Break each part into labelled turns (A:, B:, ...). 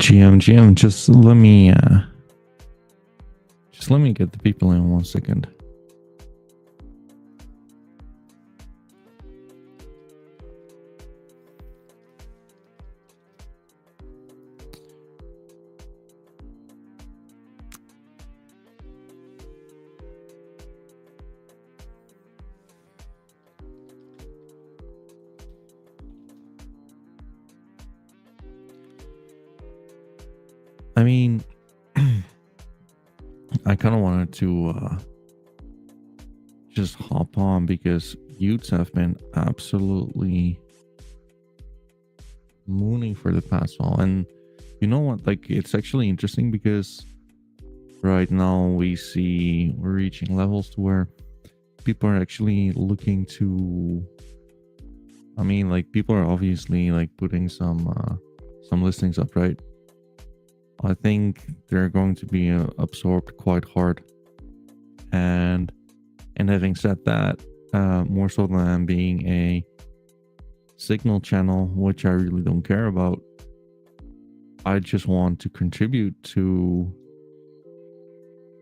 A: GM, just let me get the people in 1 second. I mean, I kind of wanted to just hop on because Y00ts have been absolutely mooning for the past while. And you know what? Like, it's actually interesting because right now we're reaching levels to where people are actually looking to. I mean, like, people are obviously like putting some listings up, right? I think they're going to be absorbed quite hard. And having said that, more so than being a signal channel, which I really don't care about, I just want to contribute to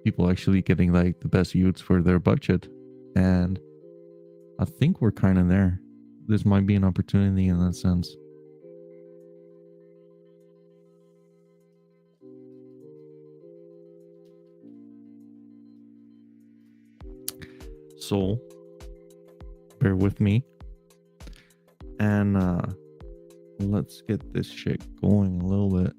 A: people actually getting like the best Y00ts for their budget. And I think we're kind of there. This might be an opportunity in that sense. So bear with me and let's get this shit going a little bit.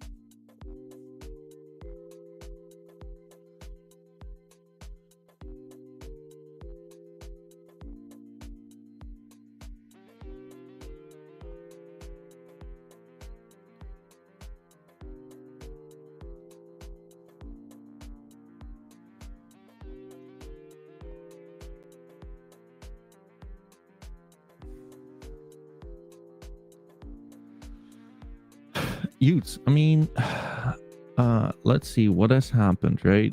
A: Y00ts, I mean, let's see what has happened, right?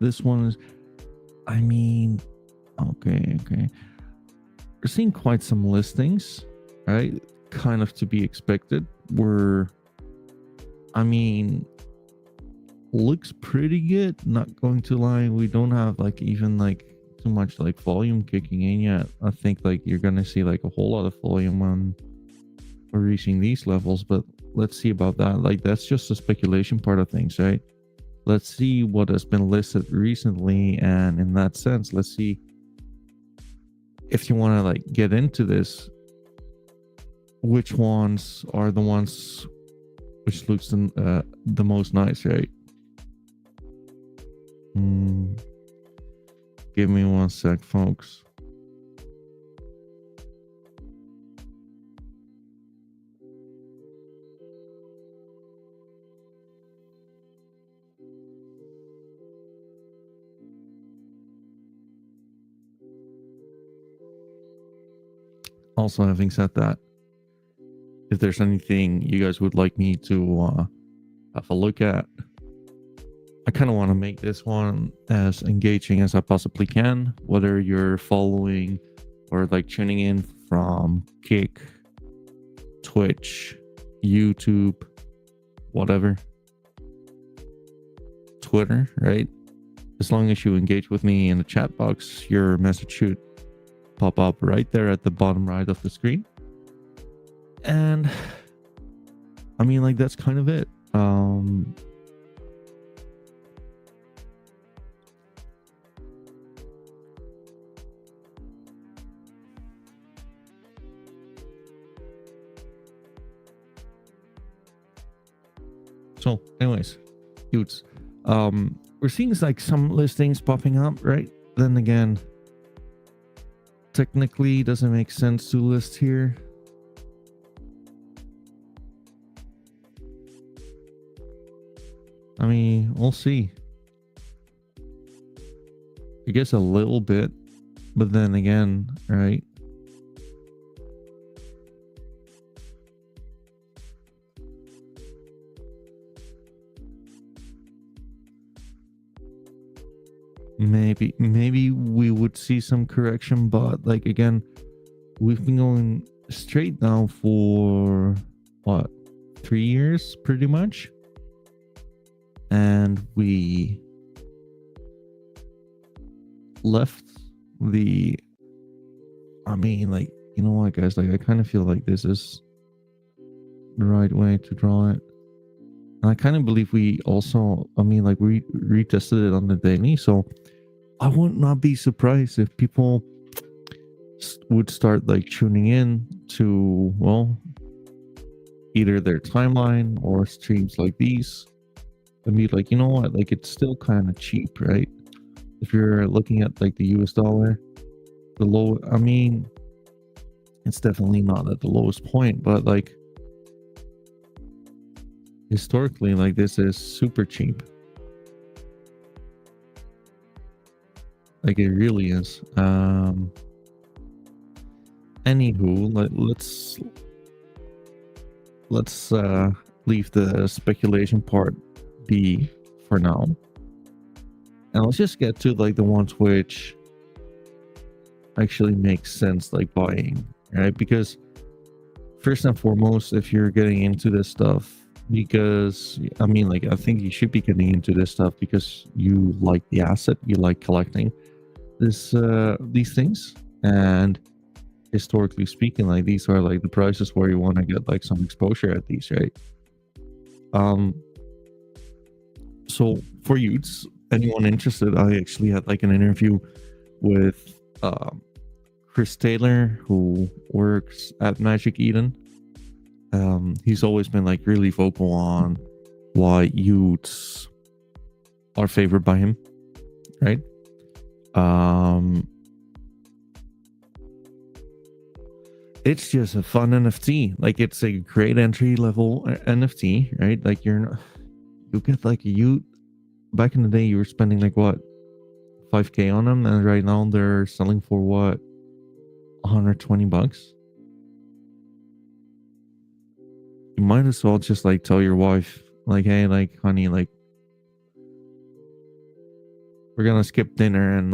A: This one is, I mean, okay. We're seeing quite some listings, right? Kind of to be expected. I mean, looks pretty good, not going to lie. We don't have like even like too much like volume kicking in yet. I think like you're gonna see like a whole lot of volume on reaching these levels, but let's see about that. Like, that's just the speculation part of things, right? Let's see what has been listed recently, and in that sense, let's see if you want to like get into this, which ones are the ones which looks the most nice, right? Give me 1 sec, folks. Also, having said that, if there's anything you guys would like me to have a look at, I kind of want to make this one as engaging as I possibly can, whether you're following or like tuning in from Kick, Twitch, YouTube, whatever, Twitter, right? As long as you engage with me in the chat box, your message should pop up right there at the bottom right of the screen. And I mean, like, that's kind of it. So anyways, Y00ts, we're seeing like some listings popping up, right? Then again, technically doesn't make sense to list here. I mean, we'll see. I guess a little bit, but then again, right? Maybe we would see some correction, but like, again, we've been going straight now for what, 3 years pretty much. and we left the, I mean, like, you know what, guys, like, I kind of feel like this is the right way to draw it. And I kind of believe we also, I mean, like, we retested it on the daily, so I would not be surprised if people would start like tuning in to, well, either their timeline or streams like these and be like, you know what, like, it's still kind of cheap, right? If you're looking at like the US dollar, the low, I mean, it's definitely not at the lowest point, but like historically, like, this is super cheap. Like, it really is. Anywho, let's leave the speculation part be for now, and let's just get to like the ones which actually makes sense, like buying, right? Because first and foremost, if you're getting into this stuff, because I mean, like, I think you should be getting into this stuff because you like the asset, you like collecting these things, and historically speaking, like, these are like the prices where you want to get like some exposure at these, right? um so for youths, anyone interested, I actually had like an interview with Chris Taylor, who works at Magic Eden. He's always been like really vocal on why youths are favored by him, right? It's just a fun NFT. Like, it's a great entry level NFT, right? Like, you get like a youth. Back in the day, you were spending like what, 5K on them, and right now they're selling for what, $120. You might as well just like tell your wife, like, hey, like, honey, like, we're gonna skip dinner and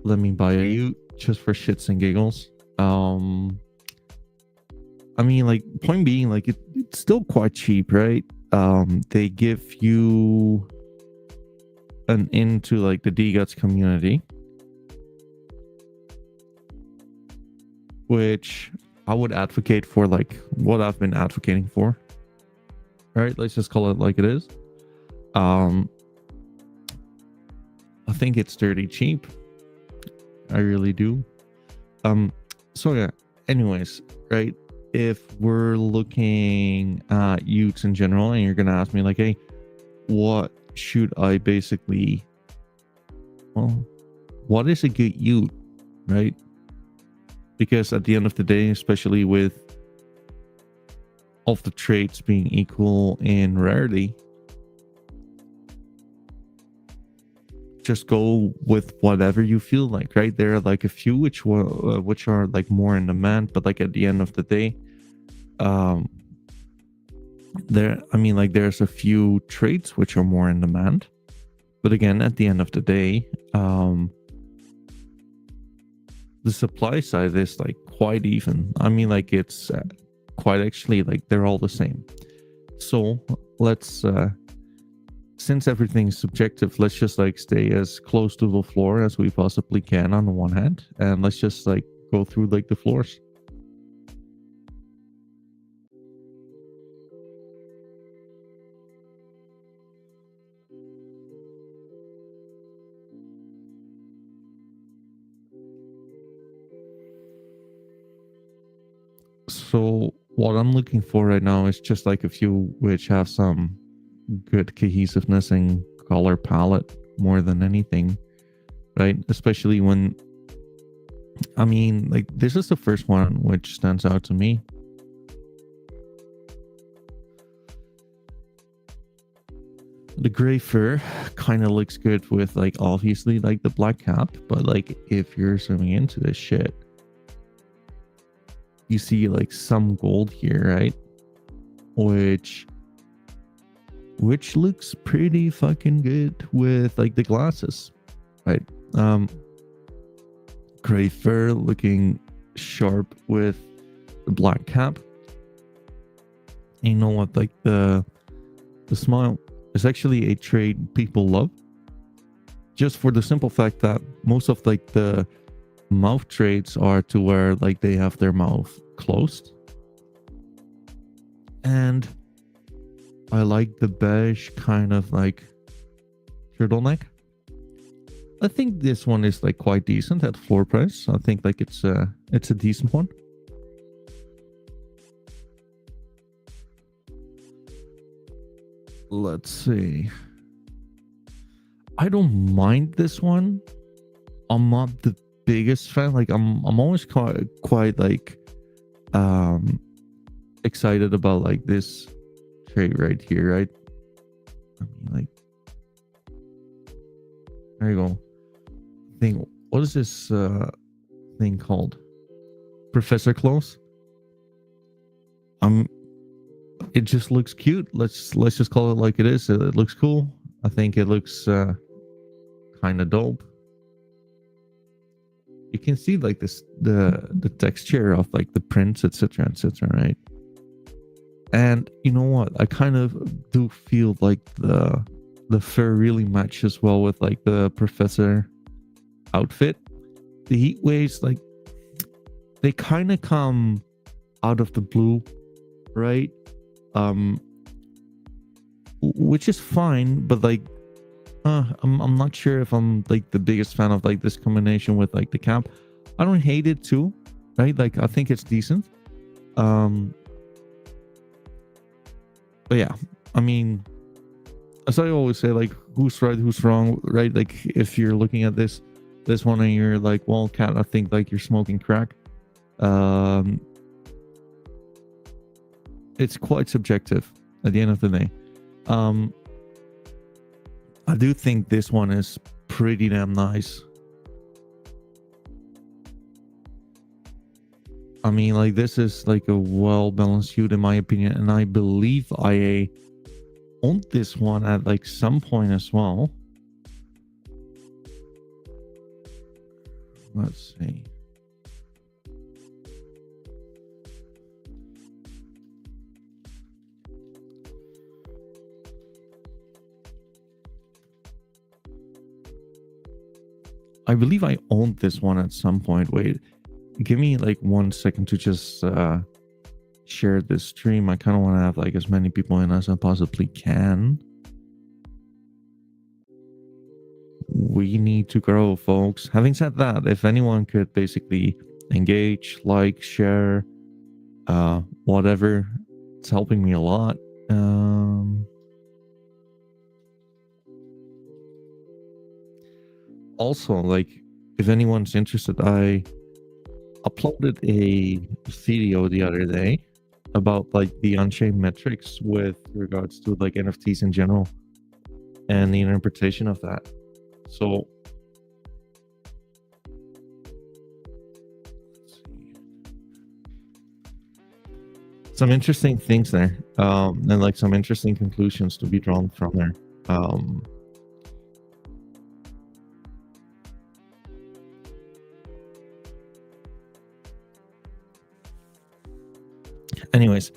A: let me buy you just for shits and giggles. I mean, like, point being, like, it's still quite cheap, right? They give you an into like the DGUTS community, which I would advocate for, like what I've been advocating for. All right, let's just call it like it is. I think it's dirty cheap. I really do. So yeah, anyways, right, if we're looking at youths in general and you're gonna ask me like, hey, what should I basically, well, what is a good youth, right? Because at the end of the day, especially with all of the traits being equal in rarity, just go with whatever you feel like, right? There are like a few which are like more in demand, but like at the end of the day, there's a few traits which are more in demand, but again, at the end of the day, the supply side is like quite even. I mean, like, it's quite actually like they're all the same. So let's since everything's subjective, let's just like stay as close to the floor as we possibly can on the one hand, and let's just like go through like the floors. So what I'm looking for right now is just like a few which have some good cohesiveness and color palette more than anything, right? Especially when, I mean, like, this is the first one which stands out to me. The gray fur kind of looks good with like obviously like the black cap, but like if you're zooming into this shit, you see like some gold here, right? Which looks pretty fucking good with like the glasses, right? Gray fur looking sharp with the black cap. And you know what, like the smile, is actually a trade people love, just for the simple fact that most of like the mouth trades are to where like they have their mouth closed. And I like the beige kind of like turtleneck. I think this one is like quite decent at floor price. I think like it's a decent one. Let's see. I don't mind this one. I'm not the biggest fan. Like I'm always quite like excited about like this trade right here, right? I mean, like, there you go. Thing, what is this thing called? Professor Close. It just looks cute. Let's just call it like it is. It looks cool. I think it looks kind of dope. You can see like this the texture of like the prints, etc., etc., right? And you know what? I kind of do feel like the fur really matches well with like the professor outfit. The heat waves, like, they kind of come out of the blue, right? Which is fine, but like I'm not sure if I'm like the biggest fan of like this combination with like the cap. I don't hate it too, right? Like I think it's decent. But yeah, I mean, as I always say, like, who's right, who's wrong, right? Like, if you're looking at this one and you're like, well, Cat, I think like you're smoking crack. It's quite subjective at the end of the day. I do think this one is pretty damn nice. I mean, like, this is like a well-balanced suit in my opinion, and I believe I owned this one at like some point as well. Let's see. I believe I owned this one at some point. Wait, give me like 1 second to just share this stream. I kind of want to have like as many people in as I possibly can. We need to grow, folks. Having said that, if anyone could basically engage, like, share, whatever, it's helping me a lot. Also, like, if anyone's interested, I uploaded a video the other day about like the on-chain metrics with regards to like NFTs in general and the interpretation of that. So let's see. Some interesting things there, and like some interesting conclusions to be drawn from there. Anyways,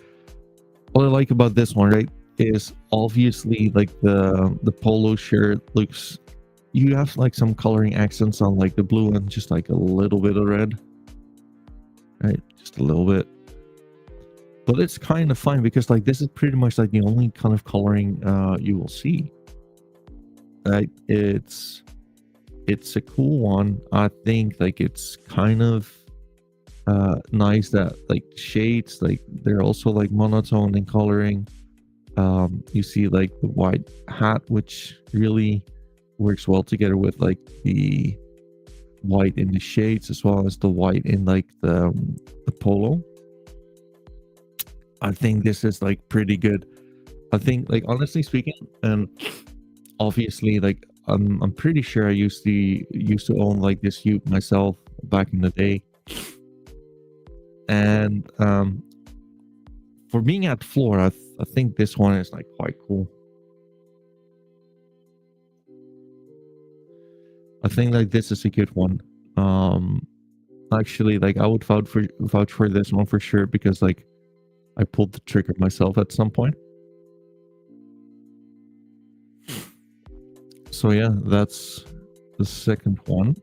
A: what I like about this one, right, is obviously like the polo shirt looks, you have like some coloring accents on like the blue and just like a little bit of red, right? Just a little bit. But it's kind of fine because like this is pretty much like the only kind of coloring you will see. Right? It's a cool one. I think like it's kind of nice that like shades, like they're also like monotone in coloring. You see like the white hat, which really works well together with like the white in the shades as well as the white in like the polo. I think this is like pretty good. I think, like, honestly speaking, and obviously like I'm pretty sure I used to own like this suit myself back in the day. And for being at floor, I think this one is like quite cool. I think like this is a good one. Actually, like I would vouch for this one for sure because like I pulled the trigger myself at some point. So yeah, that's the second one.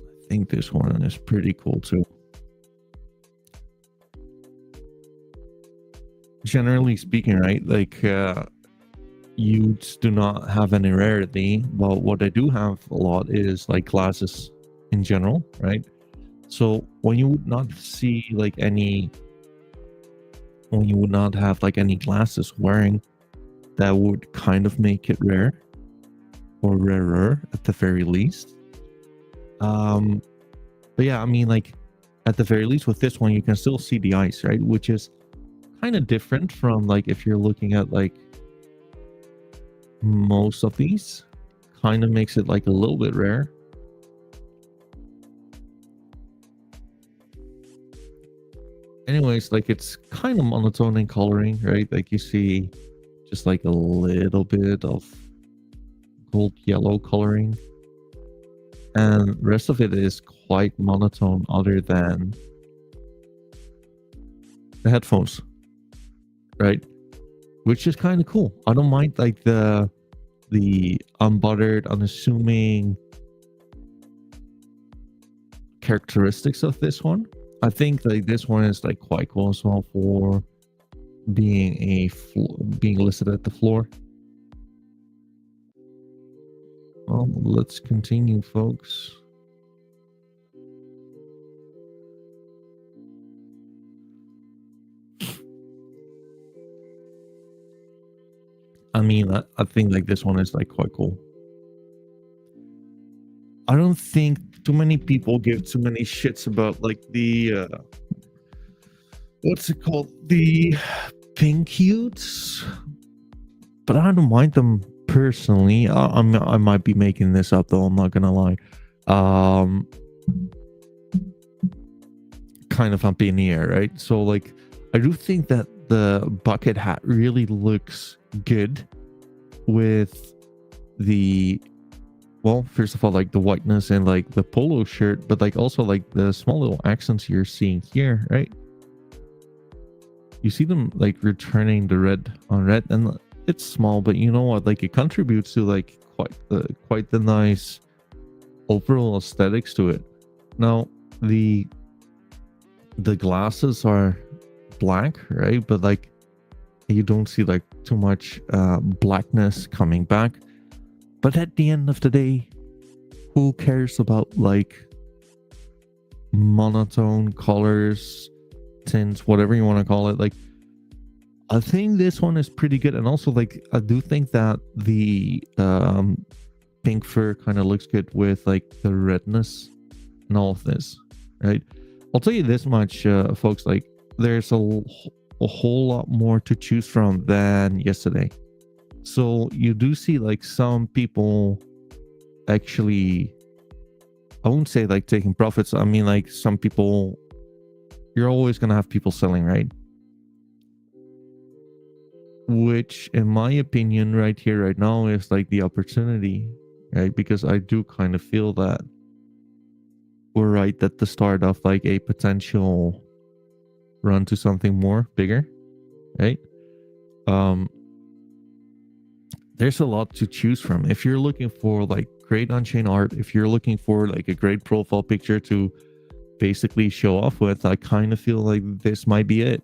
A: I think this one is pretty cool too. Generally speaking, right? Like Utes do not have any rarity, but what they do have a lot is like glasses in general, right? So when you would not see like any, when you would not have like any glasses wearing, that would kind of make it rare or rarer at the very least. Um, but yeah, I mean, like at the very least with this one, you can still see the ice, right? Which is kind of different from like if you're looking at like most of these, kind of makes it like a little bit rare. Anyways, like it's kind of monotone in coloring, right? Like you see just like a little bit of gold yellow coloring, and the rest of it is quite monotone other than the headphones, right? Which is kind of cool. I don't mind like the unbuttered, unassuming characteristics of this one. I think like this one is like quite cool as well for being being listed at the floor. Well, let's continue, folks. I mean, I think like this one is like quite cool. I don't think too many people give too many shits about like the what's it called, the pink Utes, but I don't mind them personally. I might be making this up though. I'm not gonna lie. Um, kind of up in the air, right? So like, I do think that the bucket hat really looks good with the, well, first of all, like the whiteness and like the polo shirt, but like also like the small little accents you're seeing here, right? You see them like returning the red on red, and it's small, but you know what? Like it contributes to like quite the nice overall aesthetics to it. Now the glasses are black, right? But like you don't see like too much blackness coming back. But at the end of the day, who cares about like monotone colors, tints, whatever you want to call it? Like I think this one is pretty good, and also like I do think that the pink fur kind of looks good with like the redness and all of this, right? I'll tell you this much, folks, like there's a whole lot more to choose from than yesterday. So you do see like some people actually, I won't say like taking profits. I mean, like some people, you're always going to have people selling, right? Which, in my opinion, right here, right now, is like the opportunity, right? Because I do kind of feel that we're right at the start of like a potential run to something more bigger, right? There's a lot to choose from. If you're looking for like great on-chain art, if you're looking for like a great profile picture to basically show off with, I kind of feel like this might be it.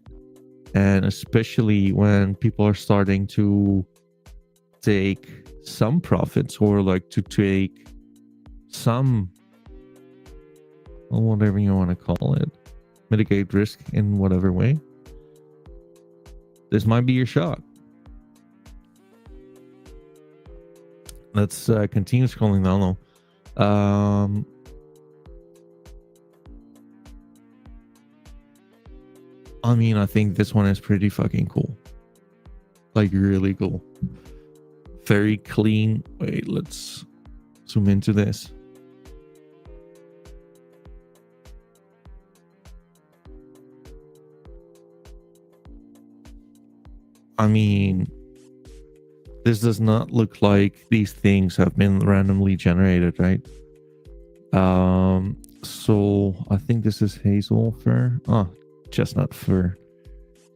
A: And especially when people are starting to take some profits, or like to take some, well, whatever you want to call it, mitigate risk in whatever way, this might be your shot. Let's continue scrolling down though. I mean, I think this one is pretty fucking cool. Like really cool. Very clean. Wait, let's zoom into this. I mean, this does not look like these things have been randomly generated, right? So I think this is hazel fur. Oh, chestnut fur.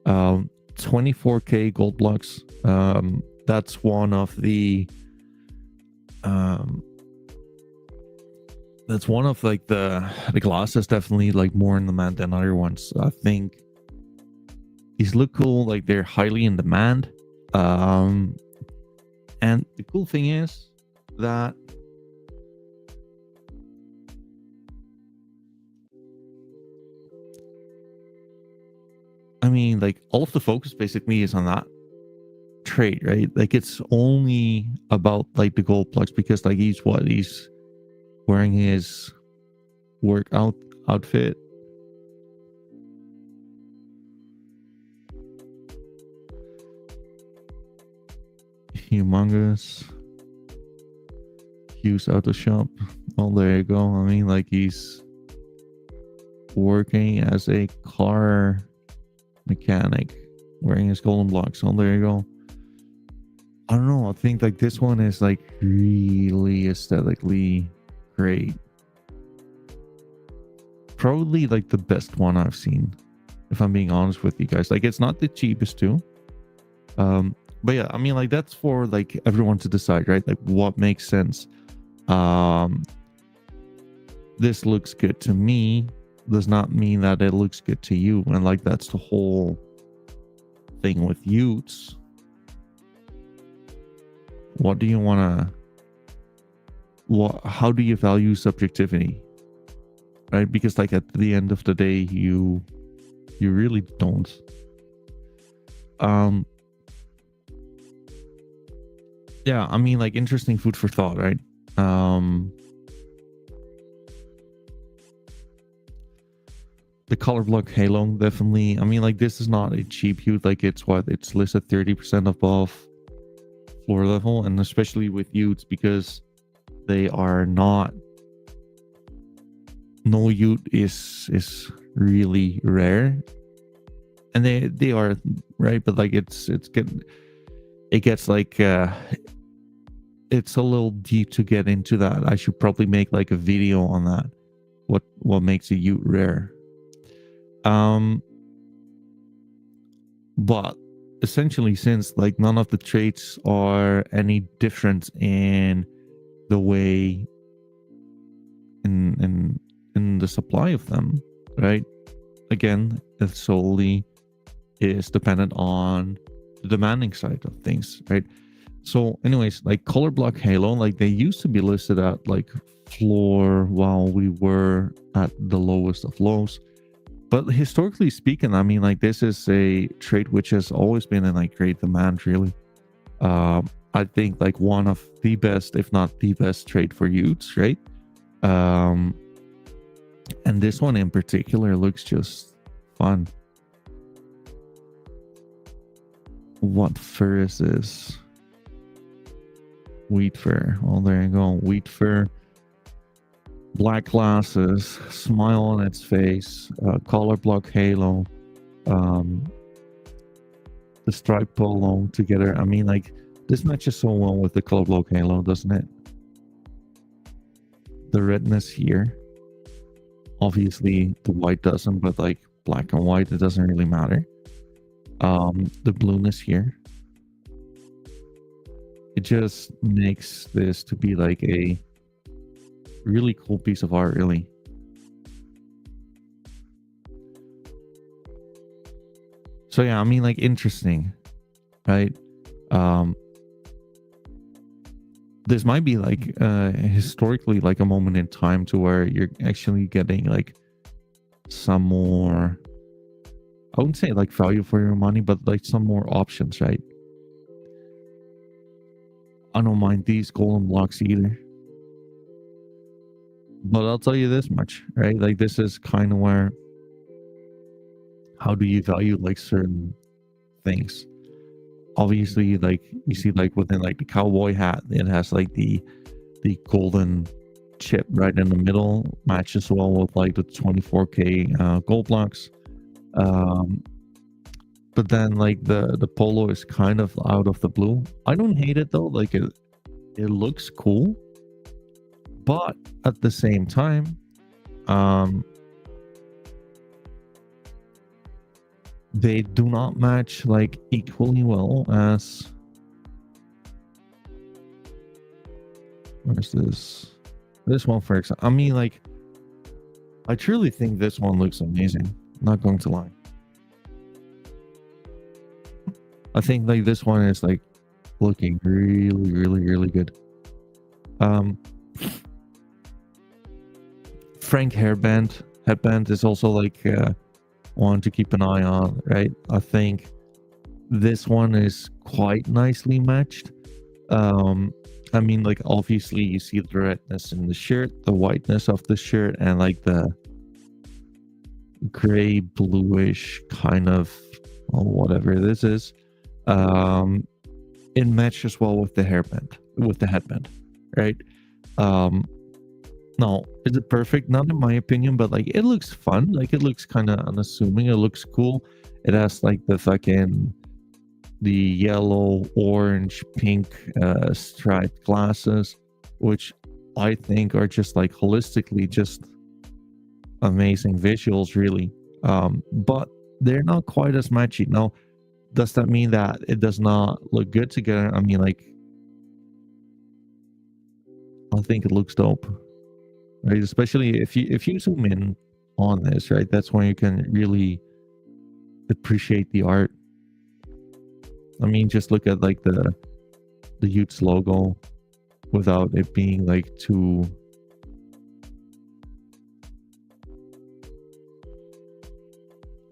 A: Um, 24K gold blocks. That's one of the um that's one of like the glasses definitely like more in demand than other ones. I think these look cool, like they're highly in demand. Um and the cool thing is that I mean like all of the focus basically is on that trade, right? Like it's only about like the gold blocks because like he's wearing his workout outfit. Humongous. Hughes Auto Shop. Oh, there you go. I mean, like he's working as a car mechanic, wearing his golden blocks. Oh, there you go. I don't know. I think like this one is like really aesthetically great. Probably like the best one I've seen, if I'm being honest with you guys. Like it's not the cheapest too. But yeah, I mean like that's for like everyone to decide, right? Like what makes sense. Um this looks good to me does not mean that it looks good to you. And like that's the whole thing with y00ts. What do you want to how do you value subjectivity, right? Because like at the end of the day you really don't. um yeah, I mean like interesting food for thought, right? The color block halo definitely. I mean like this is not a cheap hue. Like it's listed 30% above floor level, and especially with y00ts because they are not, no y00t is really rare, and they are right, but like it gets like it's a little deep to get into that. I should probably make like a video on that, what makes a y00t rare. But essentially, since like none of the traits are any different in the way in the supply of them, right? Again, it solely is dependent on the demanding side of things, right? So anyways, like color block halo, like they used to be listed at like floor while we were at the lowest of lows. But historically speaking, I mean, like this is a trait which has always been in like great demand, really. I think like one of the best, if not the best trait for y00ts, right? And this one in particular looks just fun. What fur is this? Wheat fur. Oh, there you go. Wheat fur. Black glasses. Smile on its face. Color block halo. The stripe polo together. I mean, like this matches so well with the color block halo, doesn't it? The redness here. Obviously, the white doesn't, but like black and white, it doesn't really matter. The blueness here. It just makes this to be like a really cool piece of art, really. So yeah, I mean like interesting, right? This might be like historically like a moment in time to where you're actually getting like some more, I wouldn't say like value for your money, but like some more options, right? I don't mind these golden blocks either. But I'll tell you this much, right? Like this is kind of where, how do you value like certain things? Obviously, like you see like within like the cowboy hat, it has like the golden chip right in the middle, matches well with like the 24K gold blocks. But then like the polo is kind of out of the blue. I don't hate it though. Like it looks cool, but at the same time, um they do not match like equally well as, where's this one, for example. I mean, like, I truly think this one looks amazing, not going to lie. I think like this one is like looking really, really, really good. um Frank headband is also like one to keep an eye on, right? I think this one is quite nicely matched. um I mean, like, obviously you see the redness in the shirt, the whiteness of the shirt, and like the gray bluish kind of, or whatever this is. um it matches well with the headband, right? um no, is it perfect? Not in my opinion, but like it looks fun. Like it looks kind of unassuming. It looks cool. It has like the yellow, orange, pink striped glasses, which I think are just like holistically just amazing visuals, really. But they're not quite as matchy. Now, does that mean that it does not look good together? I mean, like, I think it looks dope, right? Especially if you zoom in on this, right? That's when you can really appreciate the art. I mean, just look at like the Y00ts logo without it being like too.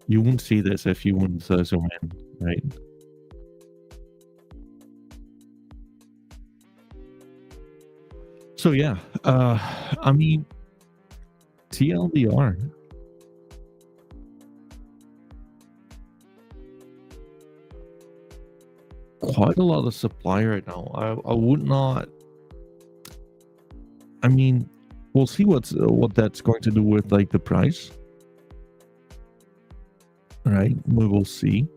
A: You wouldn't see this if you wouldn't zoom in, right? So yeah, I mean, TLDR, quite a lot of supply right now. I would not. I mean, we'll see what that's going to do with like the price, right? We will see.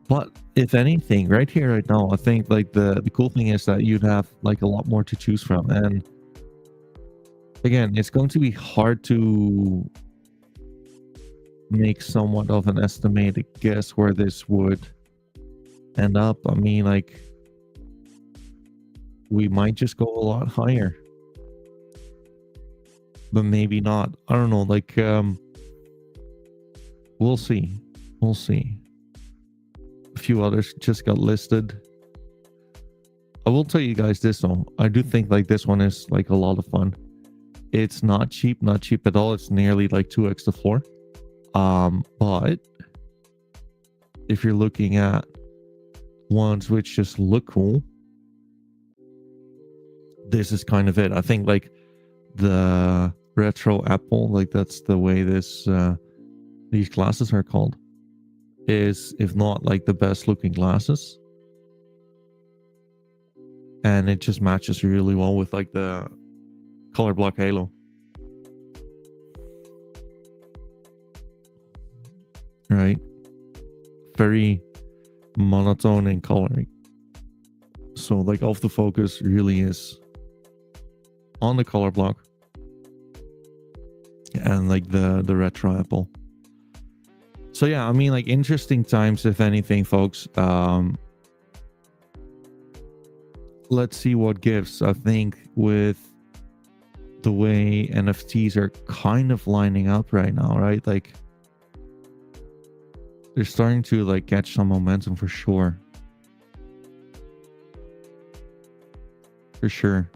A: But if anything, right here, right now, I think like the cool thing is that you'd have like a lot more to choose from. And again, it's going to be hard to make somewhat of an estimated guess where this would end up. I mean, like, we might just go a lot higher, but maybe not. I don't know. Like, we'll see. We'll see. A few others just got listed. I will tell you guys this though. I do think like this one is like a lot of fun. It's not cheap, not cheap at all. It's nearly like 2x the floor. But if you're looking at ones which just look cool, this is kind of it. I think like the retro apple, like that's the way these glasses are called, is if not like the best looking glasses. And it just matches really well with like the color block halo. Right? Very monotone in coloring. So like off the focus really is on the color block and like the retro apple. So yeah, I mean, like, interesting times if anything, folks. Let's see what gives. I think with the way NFTs are kind of lining up right now, right? Like they're starting to like catch some momentum for sure. For sure.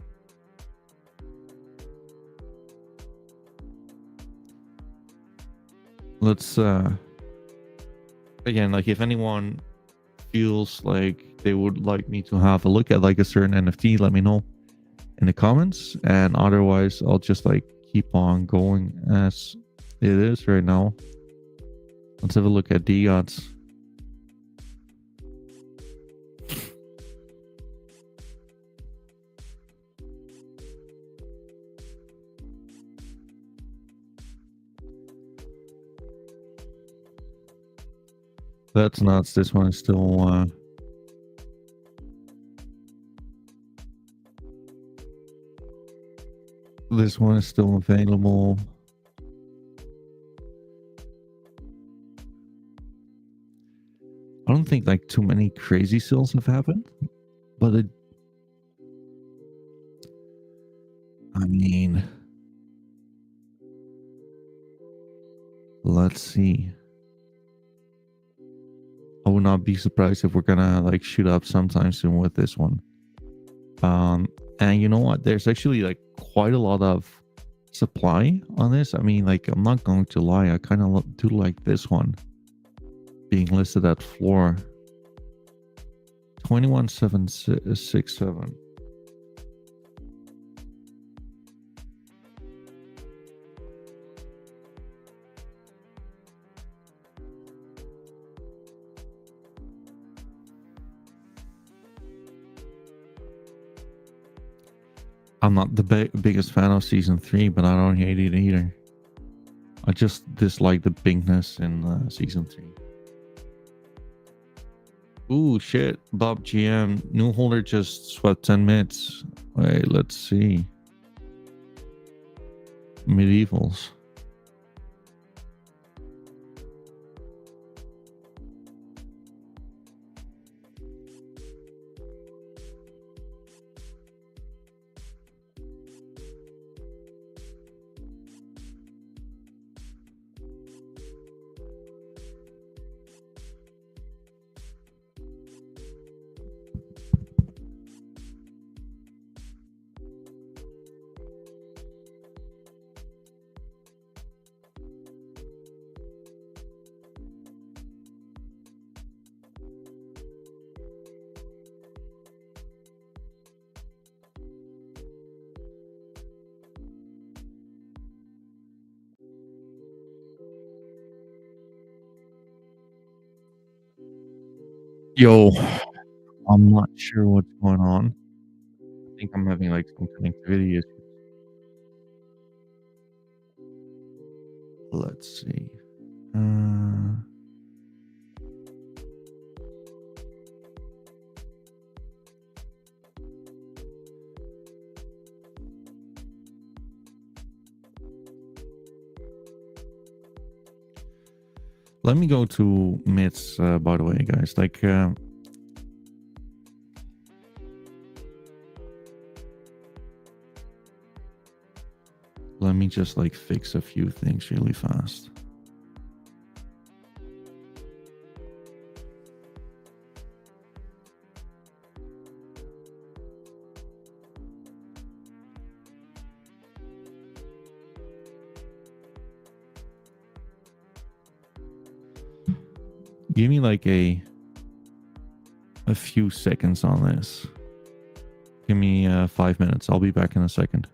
A: Let's again, like if anyone feels like they would like me to have a look at like a certain NFT, let me know in the comments. And otherwise I'll just like keep on going as it is right now. Let's have a look at the Y00ts. That's nuts. This one is still this one is still available. I don't think like too many crazy sales have happened, but I mean, let's see. I would not be surprised if we're gonna like shoot up sometime soon with this one. Um, and you know what? There's actually like quite a lot of supply on this. I mean, like I'm not going to lie, I kind of do like this one being listed at floor 21767. I'm not the biggest fan of season 3, but I don't hate it either. I just dislike the bigness in season 3. Ooh, shit. Bob GM. New holder just swept 10 mids. Wait, let's see. Medievals. Yo, I'm not sure what's going on. I think I'm having like some connectivity issues. Let's see. Uh, Let me go to mids, by the way, guys. Like, let me just like fix a few things really fast. Give me like a few seconds on this. Give me 5 minutes. I'll be back in a second.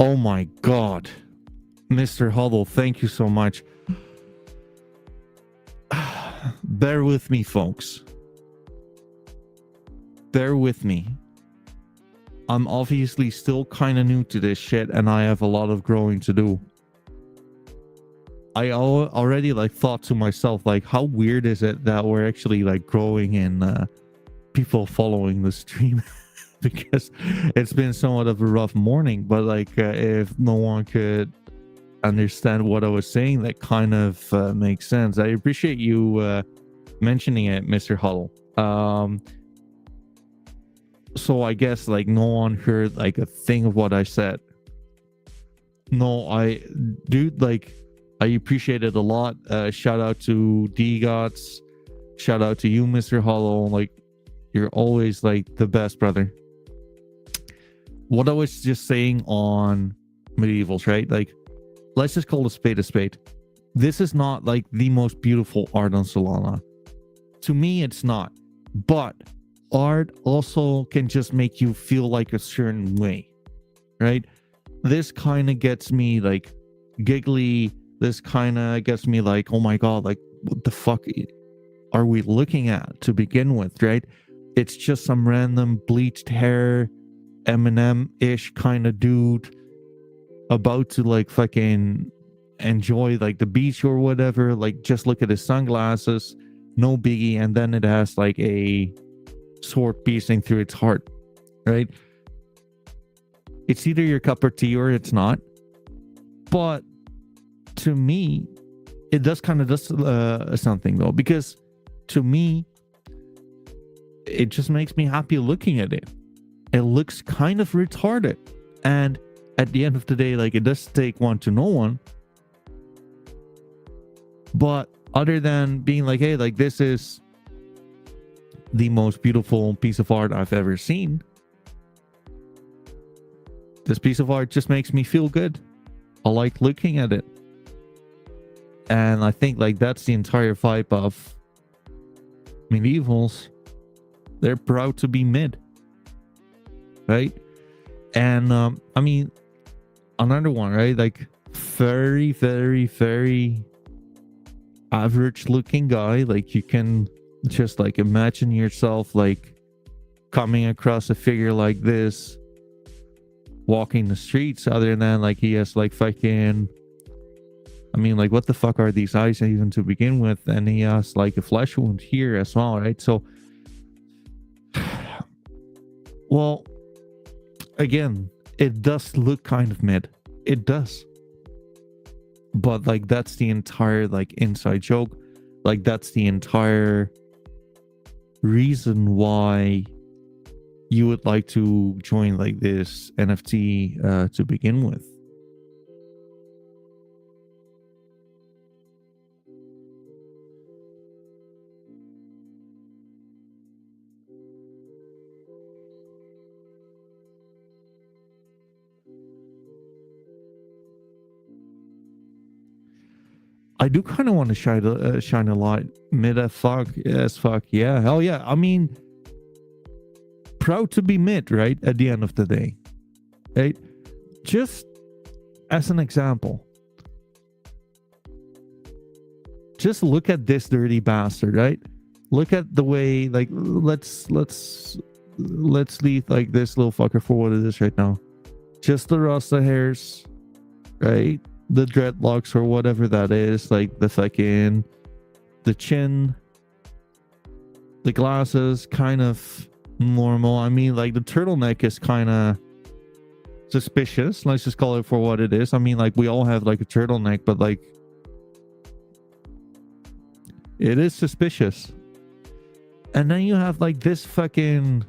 A: Oh my God. Mr. Huddle, thank you so much. Bear with me, folks. Bear with me. I'm obviously still kind of new to this shit, and I have a lot of growing to do. I already like thought to myself, like, how weird is it that we're actually like growing in people following the stream? Because it's been somewhat of a rough morning, but like if no one could understand what I was saying, that kind of makes sense. I appreciate you mentioning it, Mr. Huddle. So I guess like no one heard like a thing of what I said. No, dude, like I appreciate it a lot. Shout out to Y00ts. Shout out to you, Mr. Huddle. Like, you're always like the best, brother. What I was just saying on medievals, right? Like, let's just call a spade a spade. This is not like the most beautiful art on Solana. To me, it's not. But art also can just make you feel like a certain way, right? This kind of gets me like giggly. This kind of gets me like, oh my God, like what the fuck are we looking at to begin with, right? It's just some random bleached hair, Eminem-ish kind of dude about to like fucking enjoy like the beach or whatever. Like, just look at his sunglasses, no biggie. And then it has like a sword piercing through its heart, right? It's either your cup of tea or it's not. But to me, it does kind of does something though, because to me, it just makes me happy looking at it. It looks kind of retarded, and at the end of the day, like, it does take one to know one. But other than being like, hey, like, this is the most beautiful piece of art I've ever seen, this piece of art just makes me feel good. I like looking at it. And I think like that's the entire vibe of medievals. They're proud to be mid, right? And I mean, another one, right? Like, very, very, very average looking guy. Like, you can just like imagine yourself like coming across a figure like this walking the streets, other than like he has like fucking, I mean, like, what the fuck are these eyes even to begin with? And he has like a flesh wound here as well, right? So, well, again, it does look kind of mid. It does. But like, that's the entire like inside joke. Like, that's the entire reason why you would like to join like this NFT to begin with. I do kind of want to shine a light mid as fuck. Yeah, hell yeah. I mean, proud to be mid, right? At the end of the day, right? Just as an example, just look at this dirty bastard, right? Look at the way, like, let's leave like this little fucker for what it is right now. Just the Rasta hairs, right? The dreadlocks or whatever that is, like the fucking, the chin, the glasses, kind of normal. I mean, like, the turtleneck is kind of suspicious. Let's just call it for what it is. I mean, like, we all have like a turtleneck, but like, it is suspicious. And then you have like this fucking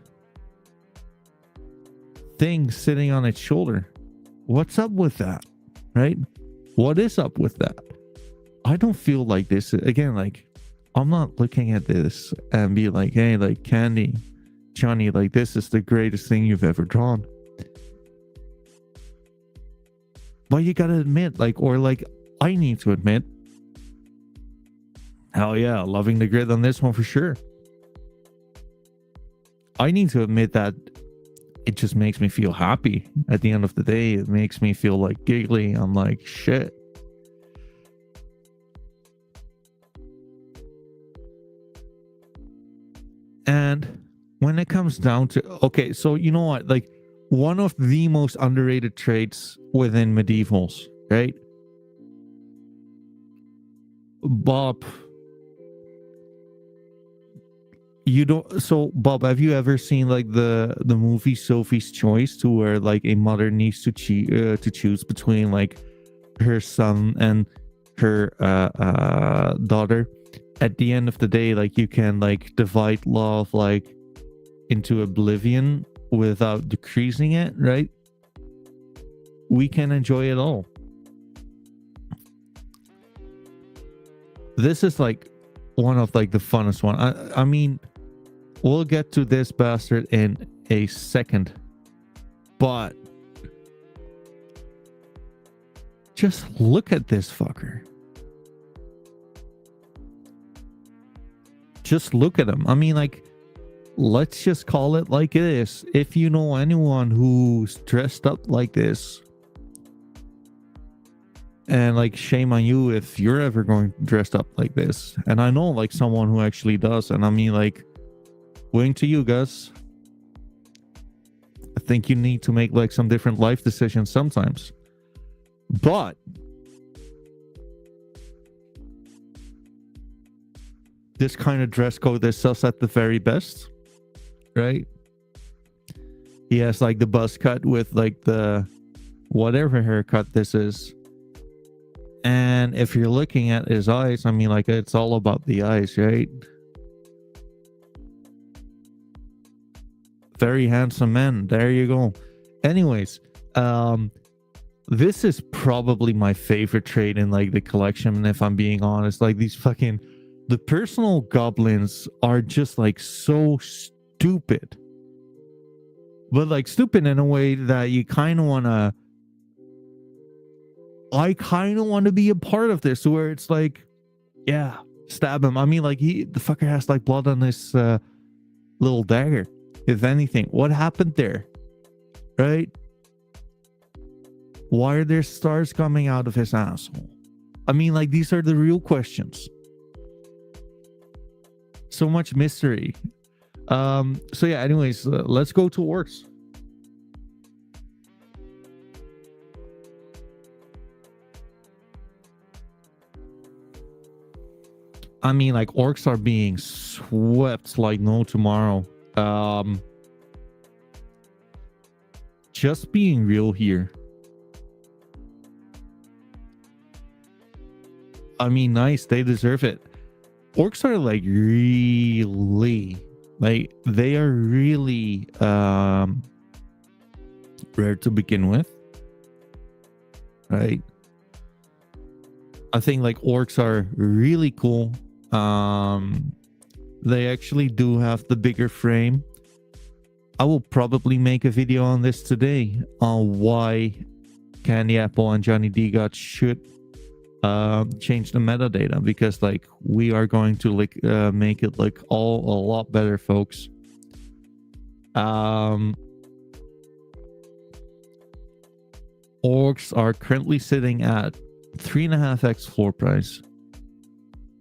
A: thing sitting on its shoulder. What's up with that, right? What is up with that? I don't feel like this. Again, like, I'm not looking at this and be like, hey, like, Candy, Johnny, like, this is the greatest thing you've ever drawn. But you gotta admit, like, or like, I need to admit, hell yeah, loving the grid on this one for sure. I need to admit that it just makes me feel happy. At the end of the day, it makes me feel like giggly. I'm like, shit. And when it comes down to, okay, so you know what? Like, one of the most underrated traits within medievals, right? Bob, you don't. So, Bob, have you ever seen like the movie Sophie's Choice, to where like a mother needs to choose between like her son and her daughter? At the end of the day, like, you can like divide love like into oblivion without decreasing it, right? We can enjoy it all. This is like one of like the funnest one. I mean, we'll get to this bastard in a second, but just look at this fucker. Just look at him. I mean, like, let's just call it like it is. If you know anyone who's dressed up like this, and like, shame on you if you're ever going dressed up like this. And I know like someone who actually does, and I mean, like, wing to you guys. I think you need to make like some different life decisions sometimes. But this kind of dress code is us at the very best, right? He has like the buzz cut with like the whatever haircut this is. And if you're looking at his eyes, I mean, like, it's all about the eyes, right? Very handsome man. There you go. Anyways, this is probably my favorite trait in like the collection, if I'm being honest. Like, these fucking, the personal goblins are just like so stupid, but like stupid in a way that you kind of want to, I kind of want to be a part of this, where it's like, yeah, stab him. I mean, like, the fucker has like blood on his little dagger. If anything, what happened there, right? Why are there stars coming out of his asshole? I mean, like, these are the real questions. So much mystery. So yeah, anyways, let's go to orcs. I mean, like, orcs are being swept like no tomorrow. Just being real here. I mean, nice, they deserve it. Orcs are like really, like, they are really rare to begin with, right? I think like orcs are really cool. They actually do have the bigger frame. I will probably make a video on this today on why Candy Apple and Johnny D God should change the metadata, because like, we are going to like make it like all a lot better, folks. Orcs are currently sitting at 3.5x floor price,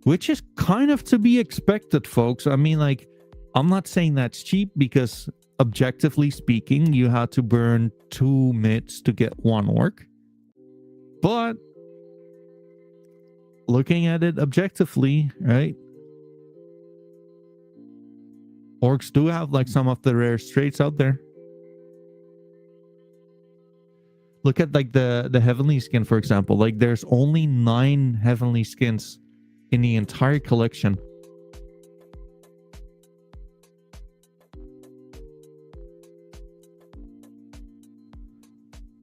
A: which is kind of to be expected, folks. I mean, like, I'm not saying that's cheap, because objectively speaking, you had to burn 2 mids to get 1 orc. But looking at it objectively, right? Orcs do have like some of the rare traits out there. Look at like the heavenly skin, for example. Like, there's only 9 heavenly skins in the entire collection.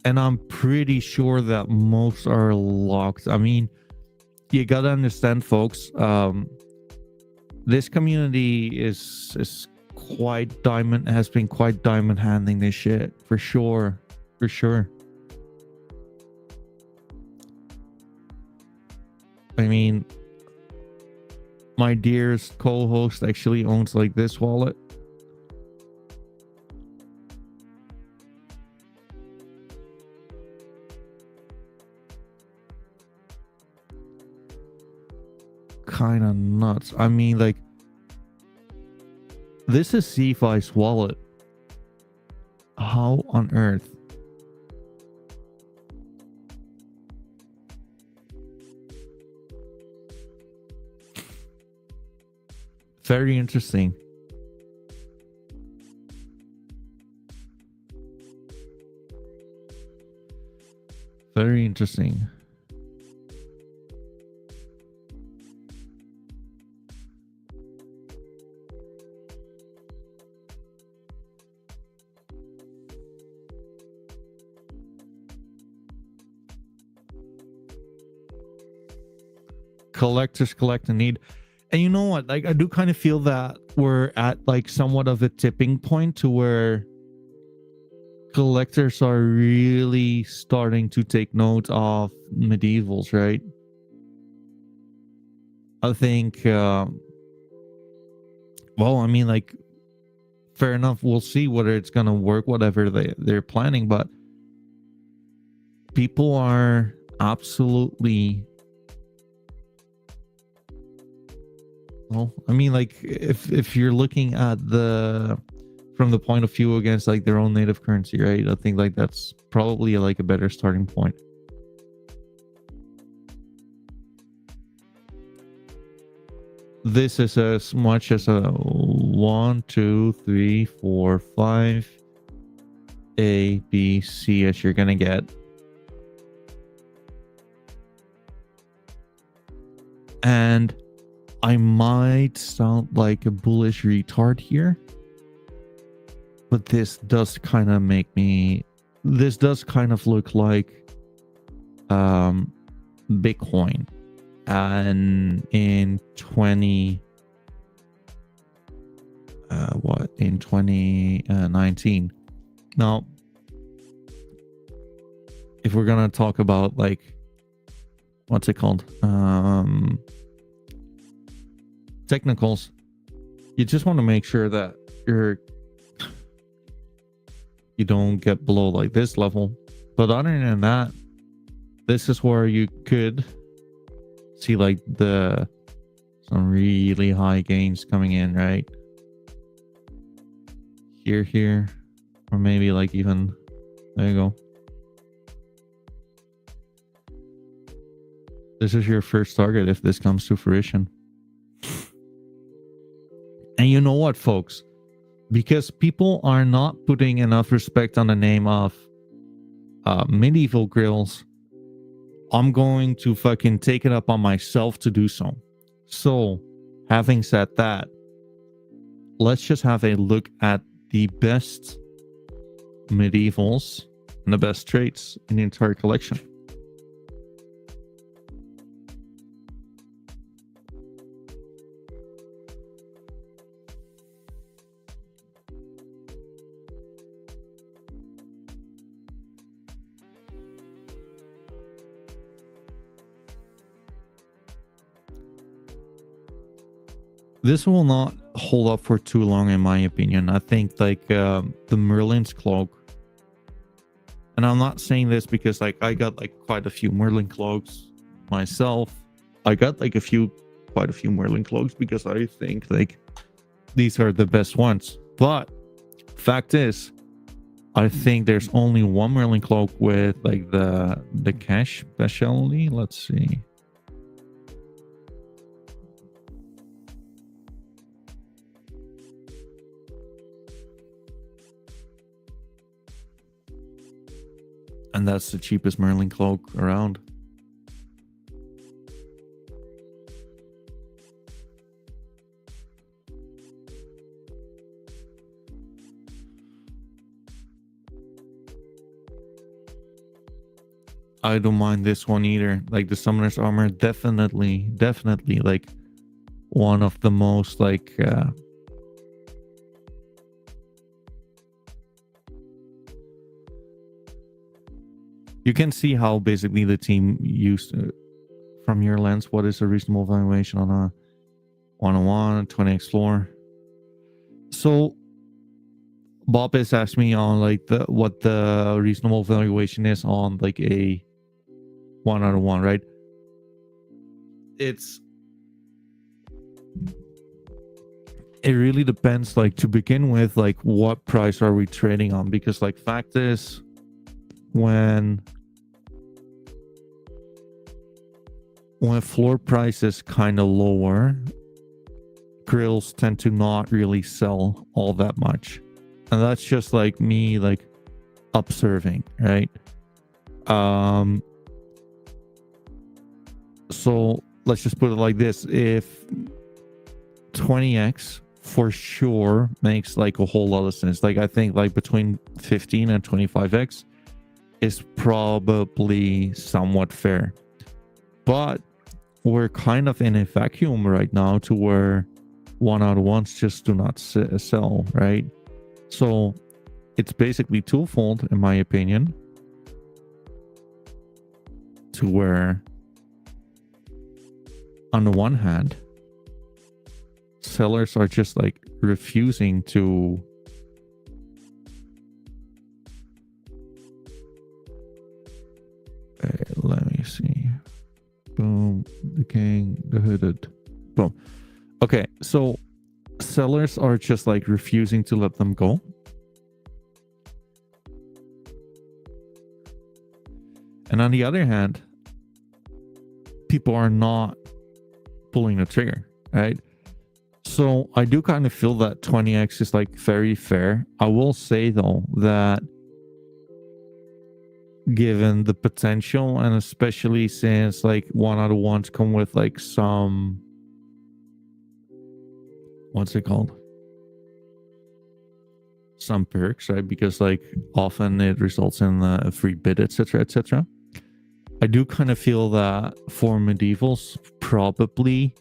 A: And I'm pretty sure that most are locked. I mean, you gotta understand, folks. This community is quite diamond, has been quite diamond handling this shit, for sure. For sure. I mean, my dearest co-host actually owns like this wallet. kind of nuts. I mean, like, this is CFI's wallet. How on earth? Very interesting. Very interesting. Collectors collect a need. And you know what? Like, I do kind of feel that we're at like somewhat of a tipping point to where collectors are really starting to take note of medievals, right? I think, well, I mean, like, fair enough. We'll see whether it's going to work, whatever they're planning, but people are absolutely, well, I mean, like, if you're looking at from the point of view against like their own native currency, right? I think like that's probably like a better starting point. This is as much as a 1, 2, 3, 4, 5 A, B, C as you're gonna get. And I might sound like a bullish retard here, but this does kind of look like Bitcoin and in 2019. Now, if we're gonna talk about like, what's it called, technicals, you just want to make sure that you don't get below like this level. But other than that, this is where you could see like some really high gains coming in, right? Here, or maybe like even, there you go. This is your first target if this comes to fruition. And you know what, folks? Because people are not putting enough respect on the name of medieval grills, I'm going to fucking take it up on myself to do so. So, having said that, let's just have a look at the best medievals and the best traits in the entire collection. This will not hold up for too long, in my opinion. I think like the Merlin's cloak, and I'm not saying this because like I got like quite a few Merlin cloaks myself. I got like quite a few Merlin cloaks because I think like these are the best ones. But fact is, I think there's only one Merlin cloak with like the cash specialty. Let's see. And that's the cheapest Merlin cloak around. I don't mind this one either. Like the Summoner's Armor, definitely like one of the most like you can see how basically the team used from your lens. What is a reasonable valuation on a 101 20 Explore? So Bob has asked me on like what the reasonable valuation is on like a 101, right? It's it really depends, like, to begin with, like, what price are we trading on? Because, like, fact is, when floor price is kind of lower, grills tend to not really sell all that much. And that's just like me, like, observing, right? So let's just put it like this. If 20x for sure makes like a whole lot of sense, like I think like between 15 and 25x is probably somewhat fair. But we're kind of in a vacuum right now to where 101s just do not sell, right? So it's basically twofold, in my opinion, to where on the one hand, sellers are just like refusing to let me see. Boom, the king, the hooded. Boom. Okay, so sellers are just like refusing to let them go. And on the other hand, people are not pulling the trigger, right? So I do kind of feel that 20x is like very fair. I will say though that given the potential, and especially since like 101s come with like some, what's it called? Some perks, right? Because like often it results in a free bid, etc., etc. I do kind of feel that for medievals, probably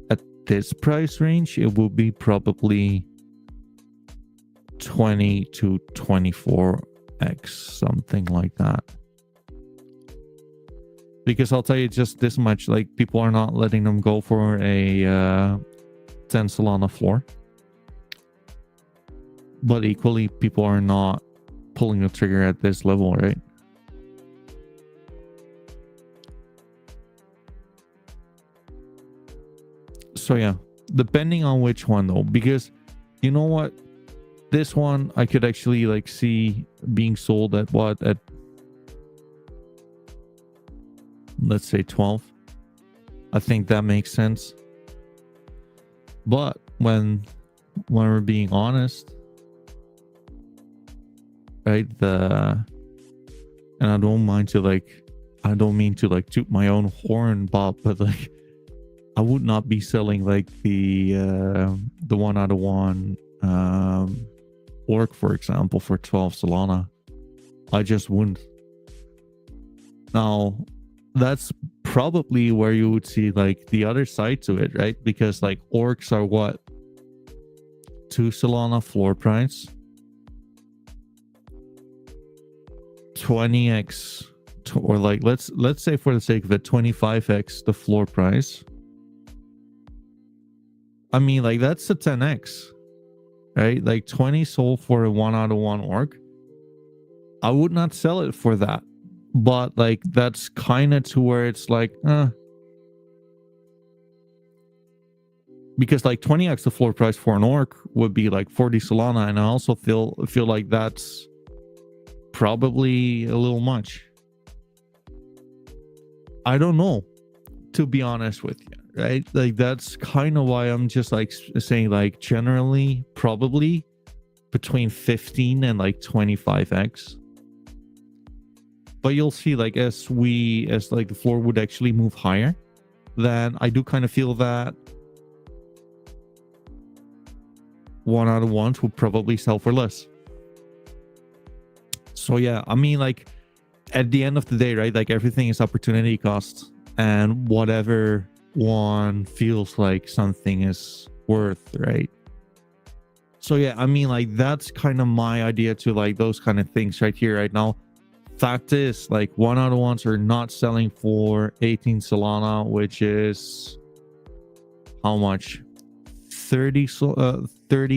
A: at this price range, it will be probably 20 to 24x, something like that. Because I'll tell you just this much, like people are not letting them go for a 10 Solana floor. But equally, people are not pulling the trigger at this level, right? So yeah, depending on which one though, because you know what, this one I could actually like see being sold at what, at let's say 12. I think that makes sense. But when we're being honest, right, and I don't mean to like toot my own horn, Bob, but like I would not be selling like the 101 orc, for example, for 12 Solana. I just wouldn't. Now, that's probably where you would see like the other side to it, right? Because like orcs are what, 2 Solana floor price, 20x, or like let's say for the sake of it, 25x the floor price. I mean, like that's a 10x, right? Like 20 sold for a 101 orc. I would not sell it for that, but like that's kind of to where it's like, because like 20x the floor price for an orc would be like 40 Solana, and I also feel like that's probably a little much. I don't know, to be honest with you, right? Like that's kind of why I'm just like saying like generally probably between 15 and like 25x. But you'll see, like as like the floor would actually move higher, then I do kind of feel that 101s would probably sell for less. So yeah, I mean, like at the end of the day, right, like everything is opportunity cost, and whatever one feels like something is worth, right? So yeah, I mean, like that's kind of my idea to like those kind of things right here, right now. Fact is, like 101s are not selling for 18 Solana, which is how much? 30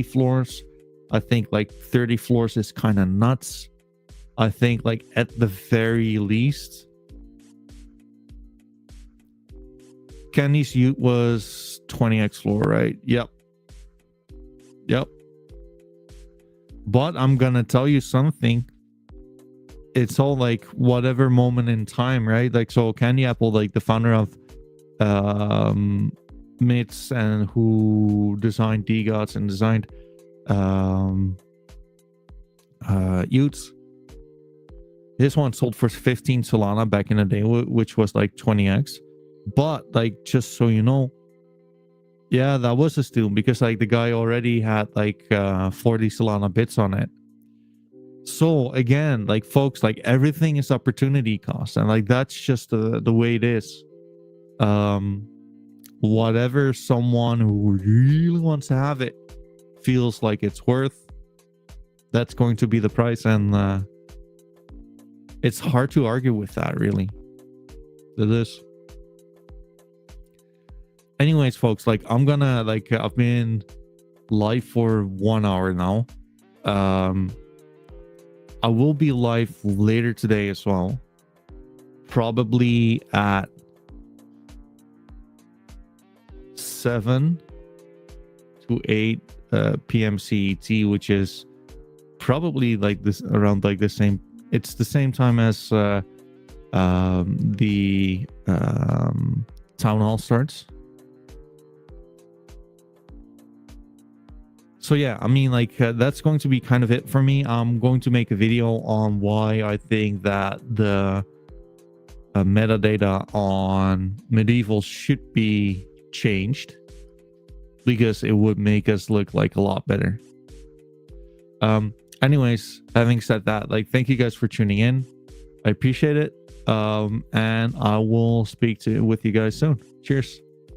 A: floors. I think like 30 floors is kind of nuts. I think like at the very least, Candy's ute was 20x floor, right? Yep. But I'm gonna tell you something. It's all like whatever moment in time, right? Like, so Candy Apple, like the founder of MITs and who designed DGOTs and designed Y00ts. This one sold for 15 Solana back in the day, which was like 20x. But like, just so you know, yeah, that was a steal because like the guy already had like 40 Solana bits on it. So again, like folks, like everything is opportunity cost, and like that's just the way it is. Whatever someone who really wants to have it feels like it's worth, that's going to be the price, and it's hard to argue with that, really. It is. Anyways, folks, like I'm gonna like I've been live for 1 hour now. I will be live later today as well, probably at 7 to 8 p.m. CET, which is probably like this around like the same. It's the same time as the town hall starts. So yeah, I mean, like that's going to be kind of it for me. I'm going to make a video on why I think that the metadata on medieval should be changed, because it would make us look like a lot better. Anyways, having said that, like thank you guys for tuning in. I appreciate it. And I will speak with you guys soon. Cheers.